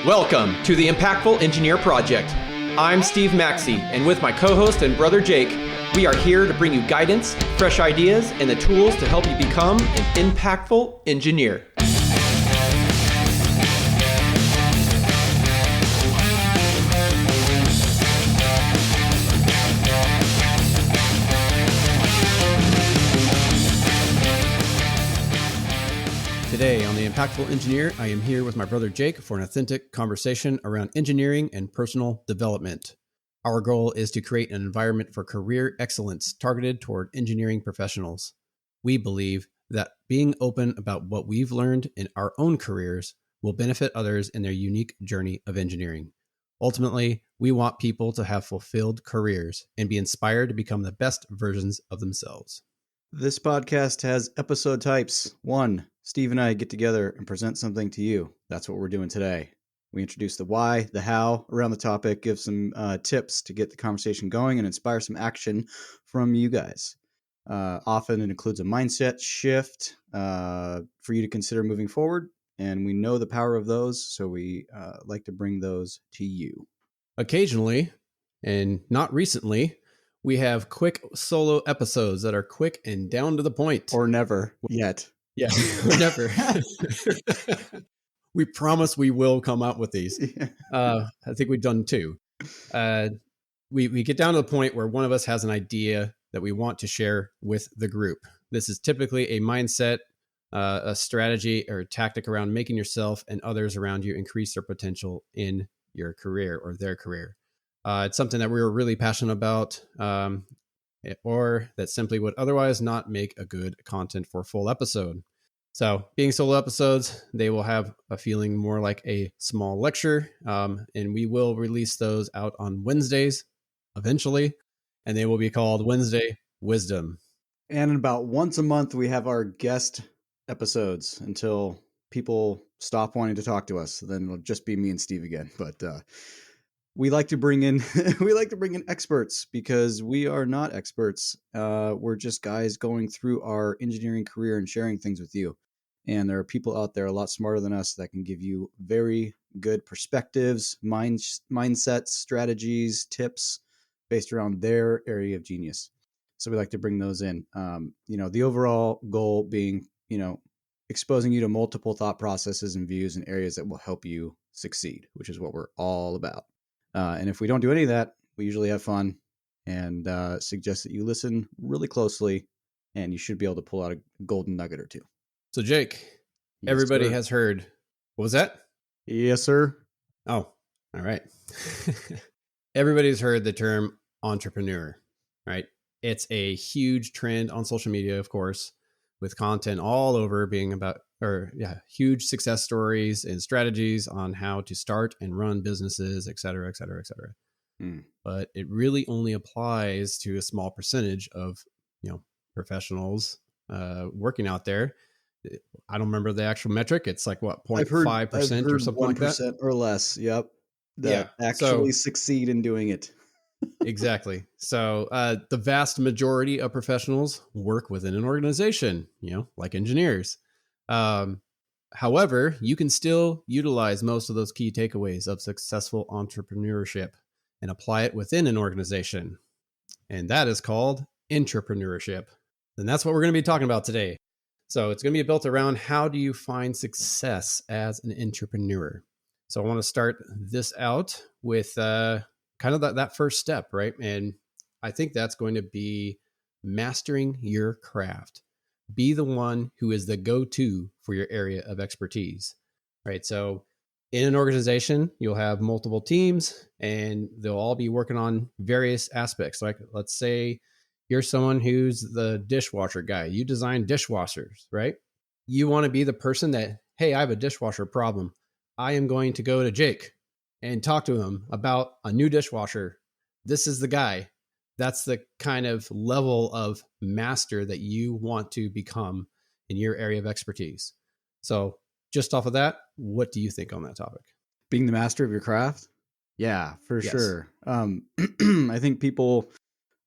Welcome to the Impactful Engineer Project. I'm Steve Maxey, and with my co-host and brother Jake, we are here to bring you guidance, fresh ideas, and the tools to help you become an impactful engineer. Today on The Impactful Engineer, I am here with my brother Jake for an authentic conversation around engineering and personal development. Our goal is to create an environment for career excellence targeted toward engineering professionals. We believe that being open about what we've learned in our own careers will benefit others in their unique journey of engineering. Ultimately, we want people to have fulfilled careers and be inspired to become the best versions of themselves. This podcast has episode types. 1, Steve and I get together and present something to you. That's what we're doing today. We introduce the why, the how around the topic, give some tips to get the conversation going and inspire some action from you guys. Often it includes a mindset shift for you to consider moving forward. And we know the power of those, so we like to bring those to you. Occasionally, and not recently, we have quick solo episodes that are quick and down to the point. Or never yet. Yeah, or never. We promise we will come out with these. I think we've done 2. We get down to the point where one of us has an idea that we want to share with the group. This is typically a mindset, a strategy or a tactic around making yourself and others around you increase their potential in your career or their career. It's something that we were really passionate about, or that simply would otherwise not make a good content for a full episode. So being solo episodes, they will have a feeling more like a small lecture, and we will release those out on Wednesdays eventually, and they will be called Wednesday Wisdom. And about once a month, we have our guest episodes until people stop wanting to talk to us. Then it'll just be me and Steve again. But we like to bring in experts because we are not experts. We're just guys going through our engineering career and sharing things with you. And there are people out there a lot smarter than us that can give you very good perspectives, mindsets, strategies, tips based around their area of genius. So we like to bring those in. The overall goal being, exposing you to multiple thought processes and views in areas that will help you succeed, which is what we're all about. And if we don't do any of that, we usually have fun and suggest that you listen really closely, and you should be able to pull out a golden nugget or two. So Jake, Yes, everybody sir. has heard, what was that? Yes, sir. Oh, all right. Everybody's heard the term entrepreneur, right? It's a huge trend on social media, of course, with content all over being about, huge success stories and strategies on how to start and run businesses, et cetera, et cetera, et cetera. But it really only applies to a small percentage of, professionals working out there. I don't remember the actual metric. It's like what, 0.5% or something like that? 1% or less. Yep. That actually succeed in doing it. Exactly. So the vast majority of professionals work within an organization, like engineers. However, you can still utilize most of those key takeaways of successful entrepreneurship and apply it within an organization. And that is called intrapreneurship. And that's what we're going to be talking about today. So it's going to be built around how do you find success as an entrepreneur? So I want to start this out with kind of that first step, right? And I think that's going to be mastering your craft. Be the one who is the go-to for your area of expertise, right? So in an organization, you'll have multiple teams and they'll all be working on various aspects. Like let's say you're someone who's the dishwasher guy. You design dishwashers, right? You want to be the person that, hey, I have a dishwasher problem. I am going to go to Jake and talk to him about a new dishwasher. This is the guy. That's the kind of level of master that you want to become in your area of expertise. So just off of that, what do you think on that topic? Being the master of your craft? Yeah, for sure. I think people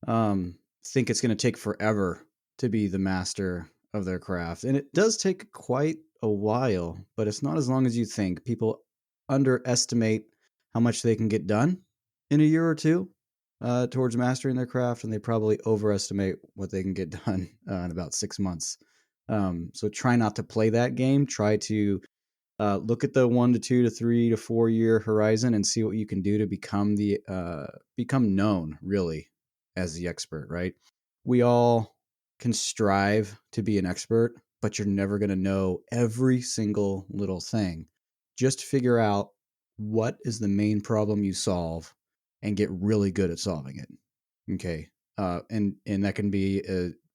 think it's going to take forever to be the master of their craft. And it does take quite a while, but it's not as long as you think. People underestimate how much they can get done in a year or two towards mastering their craft, and they probably overestimate what they can get done in about 6 months. So try not to play that game. Try to look at the 1 to 2 to 3 to 4 year horizon and see what you can do to become known really as the expert. Right? We all can strive to be an expert, but you're never going to know every single little thing. Just figure out what is the main problem you solve and get really good at solving it. Okay. And that can be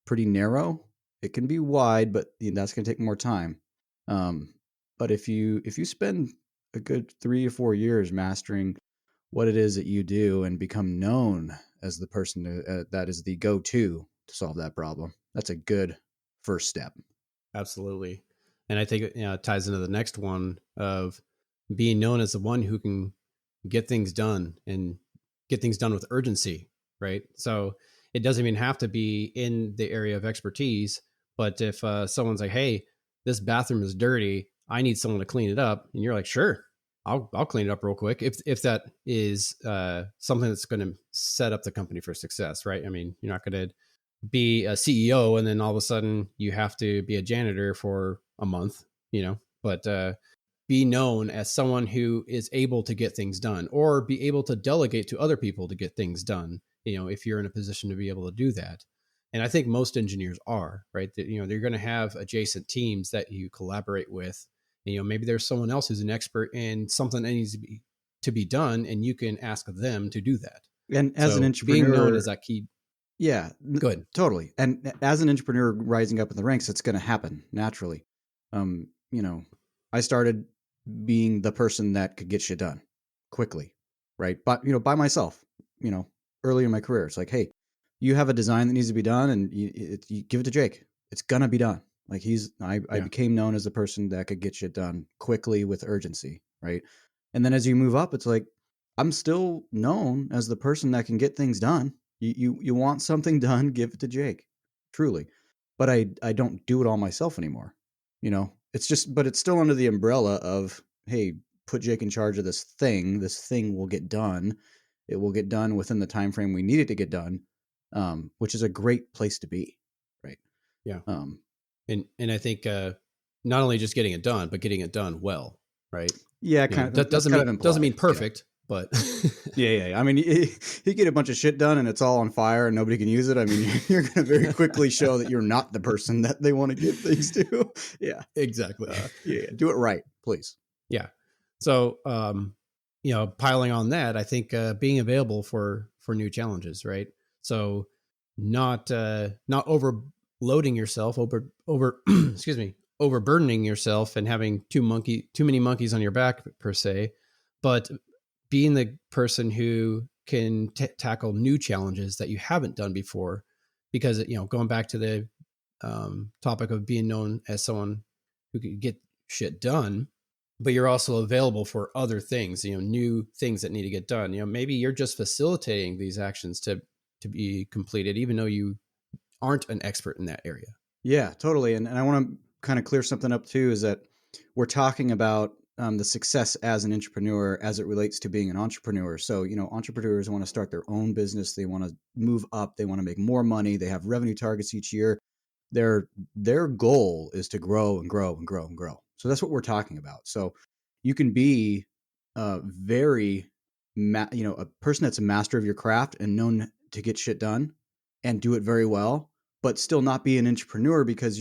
pretty narrow. It can be wide, but that's going to take more time. But if you spend a good 3 or 4 years mastering what it is that you do and become known as the person that is the go-to to solve that problem, that's a good first step. Absolutely. And I think it ties into the next one of being known as the one who can get things done and get things done with urgency, right? So it doesn't even have to be in the area of expertise, but if someone's like, hey, this bathroom is dirty, I need someone to clean it up. And you're like, sure, I'll clean it up real quick. If that is something that's going to set up the company for success, right? I mean, you're not going to be a CEO and then all of a sudden you have to be a janitor for a month, but be known as someone who is able to get things done or be able to delegate to other people to get things done, if you're in a position to be able to do that. And I think most engineers are, right? That, they're going to have adjacent teams that you collaborate with. And, maybe there's someone else who's an expert in something that needs to be done, and you can ask them to do that. And as an So being known entrepreneur, as that key. yeah, Good. totally. And as an entrepreneur rising up in the ranks, it's going to happen naturally. I started being the person that could get shit done quickly, right? But by myself, early in my career, it's like, hey, you have a design that needs to be done, and you give it to Jake. It's gonna be done. Like I became known as the person that could get shit done quickly with urgency, right? And then as you move up, it's like I'm still known as the person that can get things done. You want something done, give it to Jake, truly. But I don't do it all myself anymore. But it's still under the umbrella of, hey, put Jake in charge of this thing. This thing will get done. It will get done within the time frame we need it to get done, which is a great place to be, right? Yeah. And I think not only just getting it done, but getting it done well, right? Yeah, kind of. That doesn't mean perfect, but yeah. I mean, you get a bunch of shit done and it's all on fire and nobody can use it. I mean, you're going to very quickly show that you're not the person that they want to give things to. Yeah, exactly. Yeah, do it right, please. Yeah. So, piling on that, I think being available for new challenges, right? So, not overloading yourself, excuse me, overburdening yourself and having too many monkeys on your back per se, but being the person who can tackle new challenges that you haven't done before, because going back to the topic of being known as someone who can get shit done, but you're also available for other things, new things that need to get done. Maybe you're just facilitating these actions to be completed, even though you aren't an expert in that area. Yeah, totally. And I want to kind of clear something up too, is that we're talking about the success as an entrepreneur as it relates to being an entrepreneur. So, entrepreneurs want to start their own business. They want to move up. They want to make more money. They have revenue targets each year. Their goal is to grow and grow and grow and grow. So that's what we're talking about. So you can be a person that's a master of your craft and known to get shit done and do it very well, but still not be an entrepreneur because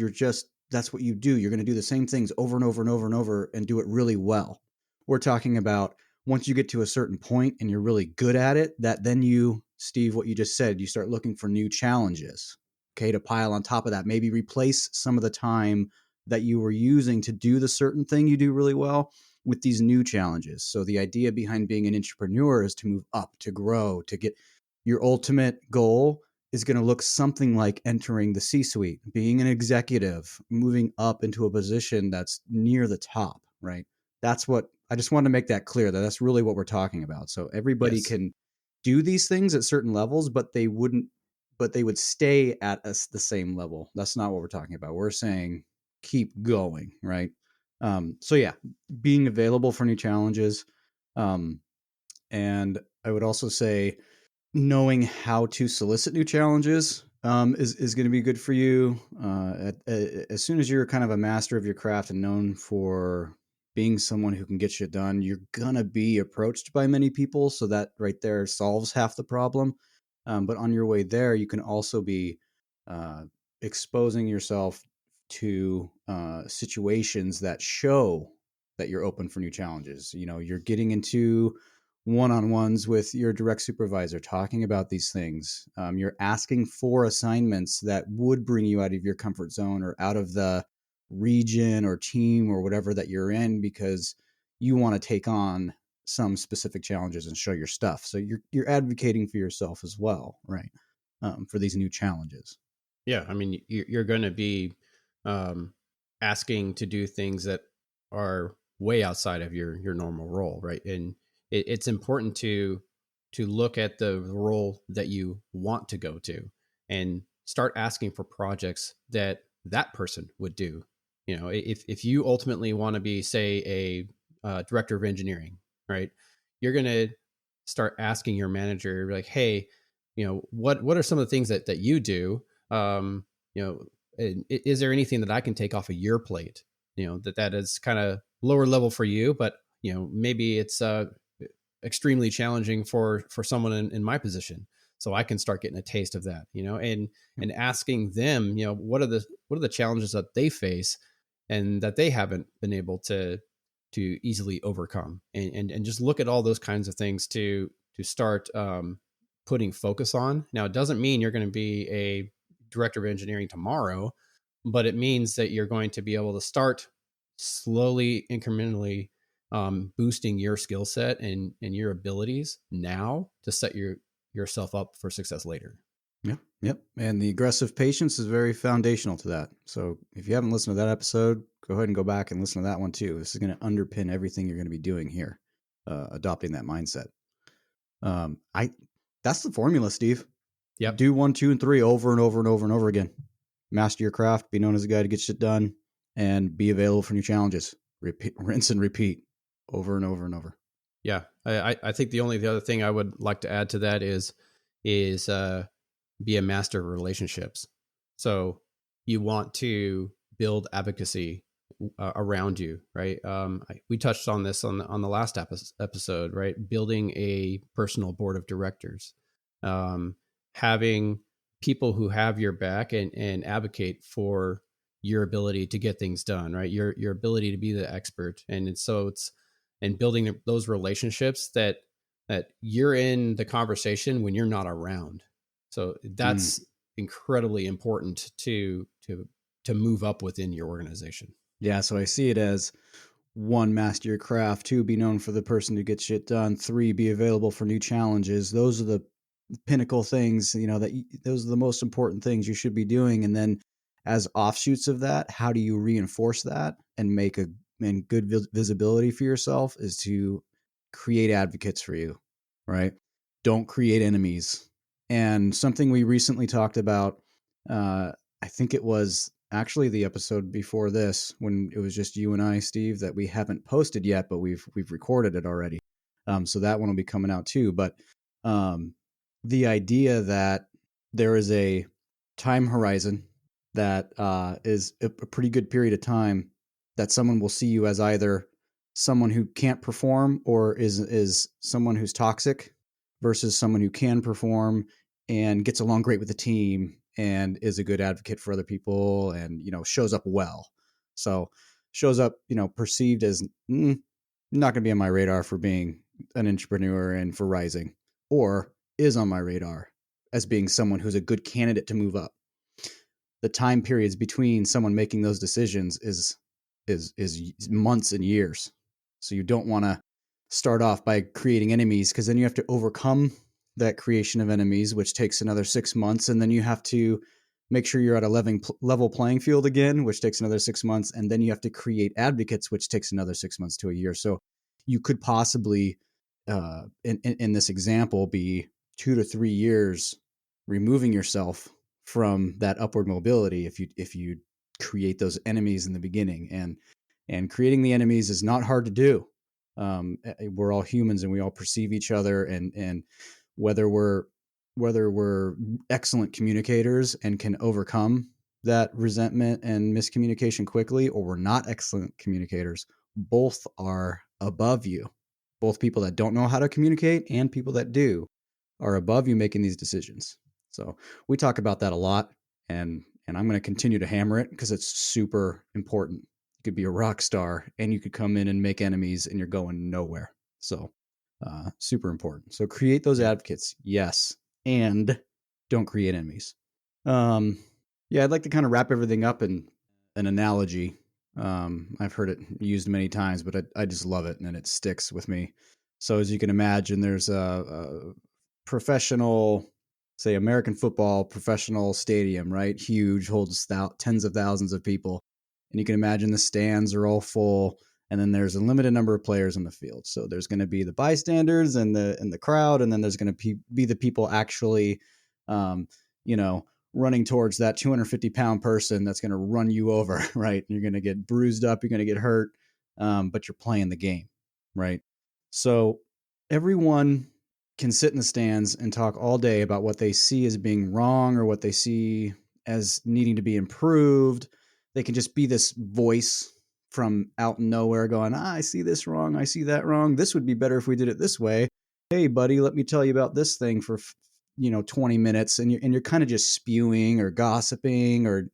that's what you do. You're going to do the same things over and over and over and over and do it really well. We're talking about once you get to a certain point and you're really good at it, that then Steve, what you just said, you start looking for new challenges, okay, to pile on top of that. Maybe replace some of the time that you were using to do the certain thing you do really well with these new challenges. So the idea behind being an entrepreneur is to move up, to grow, to get your ultimate goal is going to look something like entering the C-suite, being an executive, moving up into a position that's near the top, right? That's what I just wanted to make that clear, that's really what we're talking about. So everybody can do these things at certain levels, but they would stay at the same level. That's not what we're talking about. We're saying keep going, right? So yeah, being available for new challenges. Um, and I would also say knowing how to solicit new challenges is going to be good for you. As soon as you're kind of a master of your craft and known for being someone who can get shit done, you're going to be approached by many people. So that right there solves half the problem. But on your way there, you can also be uh, exposing yourself to situations that show that you're open for new challenges. You know, you're getting into one-on-ones with your direct supervisor talking about these things. You're asking for assignments that would bring you out of your comfort zone or out of the region or team or whatever that you're in, because you want to take on some specific challenges and show your stuff. So you're advocating for yourself as well, right? For these new challenges. Yeah, I mean, you're going to be um, asking to do things that are way outside of your normal role, right? And it's important to look at the role that you want to go to and start asking for projects that that person would do. You know, if you ultimately want to be, say, a director of engineering, right? You're going to start asking your manager, like, hey, you know, what are some of the things that you do? You know, is there anything that I can take off of your plate? You know, that is kind of lower level for you, but you know, maybe it's extremely challenging for someone in my position. So I can start getting a taste of that, you know, and asking them, you know, what are the challenges that they face and that they haven't been able to easily overcome, and just look at all those kinds of things to start putting focus on. Now, it doesn't mean you're going to be a director of engineering tomorrow, but it means that you're going to be able to start slowly, incrementally boosting your skill set and your abilities now to set yourself up for success later. Yep. Yep. And the aggressive patience is very foundational to that. So if you haven't listened to that episode, go ahead and go back and listen to that one too. This is going to underpin everything you're going to be doing here, adopting that mindset. I That's the formula, Steve. Yep. Do 1, 2, and 3 over and over and over and over again. Master your craft, be known as a guy to get shit done, and be available for new challenges. Repeat, rinse and repeat over and over and over. Yeah. I think the other thing I would like to add to that is be a master of relationships. So you want to build advocacy around you, right? We touched on this on the last episode, right? Building a personal board of directors, having people who have your back and advocate for your ability to get things done, right? Your ability to be the expert, it's and building those relationships that you're in the conversation when you're not around. So that's incredibly important to move up within your organization. Yeah, so I see it as 1, master your craft. 2, be known for the person who gets shit done. 3, be available for new challenges. Those are the pinnacle things, you know, those are the most important things you should be doing. And then as offshoots of that, how do you reinforce that and make a and good visibility for yourself is to create advocates for you, right? Don't create enemies. And something we recently talked about, I think it was actually the episode before this when it was just you and I, Steve, that we haven't posted yet, but we've recorded it already. So that one will be coming out too. But um, the idea that there is a time horizon that is a pretty good period of time that someone will see you as either someone who can't perform or is someone who's toxic versus someone who can perform and gets along great with the team and is a good advocate for other people and, you know, shows up well. So shows up, you know, perceived as not going to be on my radar for being an entrepreneur and for rising, or is on my radar as being someone who's a good candidate to move up. The time periods between someone making those decisions is months and years. So you don't want to start off by creating enemies, because then you have to overcome that creation of enemies, which takes another 6 months, and then you have to make sure you're at a level playing field again, which takes another 6 months, and then you have to create advocates, which takes another 6 months to a year. So you could possibly, in this example, be 2 to 3 years removing yourself from that upward mobility if you create those enemies in the beginning. And And creating the enemies is not hard to do. We're all humans and we all perceive each other, and whether we're excellent communicators and can overcome that resentment and miscommunication quickly, or we're not excellent communicators, both are above you. Both people that don't know how to communicate and people that do are above you making these decisions. So we talk about that a lot, and I'm going to continue to hammer it because it's super important. You could be a rock star and you could come in and make enemies and you're going nowhere. So super important. So create those advocates, yes, and don't create enemies. Yeah, I'd like to kind of wrap everything up in an analogy. I've heard it used many times, but I just love it and it sticks with me. So as you can imagine, there's a professional, say American football professional stadium, right? Huge, holds tens of thousands of people. And you can imagine the stands are all full. And then there's a limited number of players on the field. So there's going to be the bystanders and the crowd, and then there's going to be the people actually, running towards that 250-pound person that's going to run you over, right? You're going to get bruised up, you're going to get hurt, but you're playing the game, right? So everyone can sit in the stands and talk all day about what they see as being wrong or what they see as needing to be improved. They can just be this voice from out in nowhere going, I see this wrong, I see that wrong. This would be better if we did it this way. Hey, buddy, let me tell you about this thing for 20 minutes, and you're kind of just spewing or gossiping, or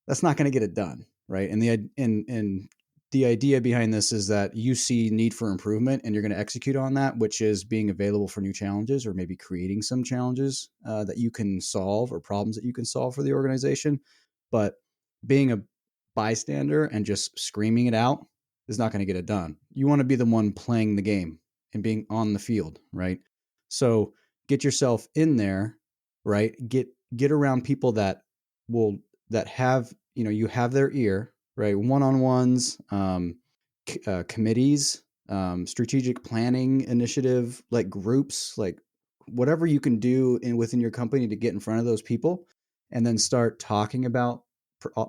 that's not going to get it done, right? And the idea behind this is that you see need for improvement and you're going to execute on that, which is being available for new challenges, or maybe creating some challenges that you can solve, or problems that you can solve for the organization. But being a bystander and just screaming it out is not going to get it done. You want to be the one playing the game and being on the field, right? So get yourself in there, right? Get around people that have, you have their ear, right? One-on-ones, committees, strategic planning initiative, like groups, like whatever you can do within your company to get in front of those people, and then start talking about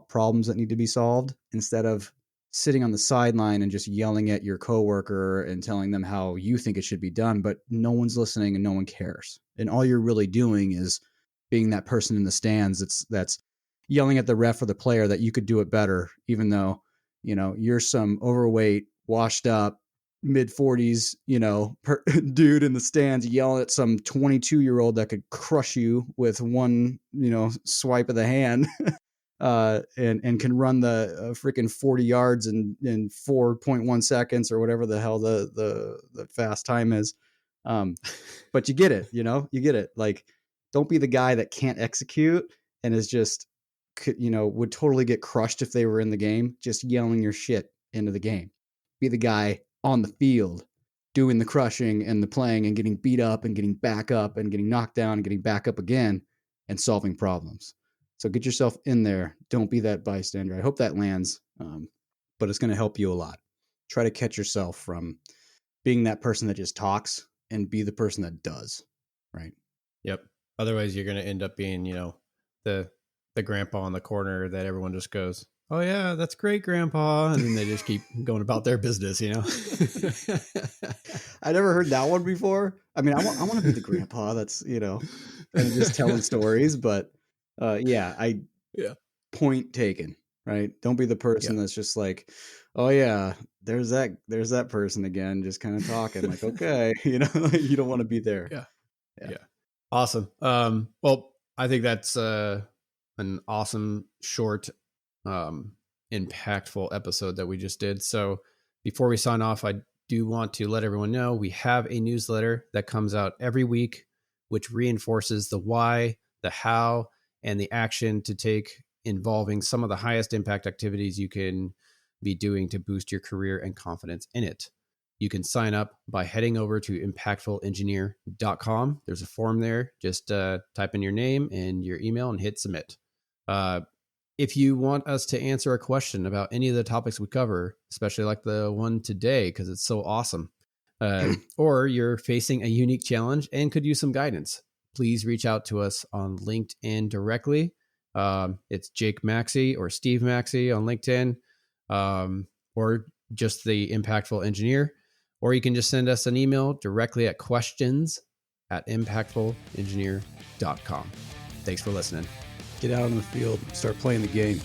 problems that need to be solved, instead of sitting on the sideline and just yelling at your coworker and telling them how you think it should be done, but no one's listening and no one cares. And all you're really doing is being that person in the stands that's yelling at the ref or the player that you could do it better, even though, you're some overweight, washed up, mid 40s, dude in the stands yelling at some 22-year-old that could crush you with one, swipe of the hand. And can run the freaking 40 yards in 4.1 seconds or whatever the hell the fast time is. But you get it, you get it. Like, don't be the guy that can't execute and is just, would totally get crushed if they were in the game, just yelling your shit into the game. Be the guy on the field doing the crushing and the playing and getting beat up and getting back up and getting knocked down and getting back up again and solving problems. So get yourself in there. Don't be that bystander. I hope that lands, but it's going to help you a lot. Try to catch yourself from being that person that just talks and be the person that does, right? Yep. Otherwise, you're going to end up being, the grandpa in the corner that everyone just goes, oh, yeah, that's great, grandpa. And then they just keep going about their business, I never heard that one before. I mean, I want to be the grandpa that's, kind of just telling stories, but yeah. Point taken, right? Don't be the person that's just like, oh yeah, there's that person again, just kind of talking like, okay, you don't want to be there. Yeah. Awesome. Well, I think that's an awesome, short, impactful episode that we just did. So before we sign off, I do want to let everyone know we have a newsletter that comes out every week, which reinforces the why, the how, and the action to take, involving some of the highest impact activities you can be doing to boost your career and confidence in it. You can sign up by heading over to impactfulengineer.com. There's a form there. Just type in your name and your email and hit submit. If you want us to answer a question about any of the topics we cover, especially like the one today, because it's so awesome, or you're facing a unique challenge and could use some guidance, please reach out to us on LinkedIn directly. It's Jake Maxey or Steve Maxey on LinkedIn. or just the impactful engineer, or you can just send us an email directly at questions@impactfulengineer.com. Thanks for listening. Get out on the field, start playing the game.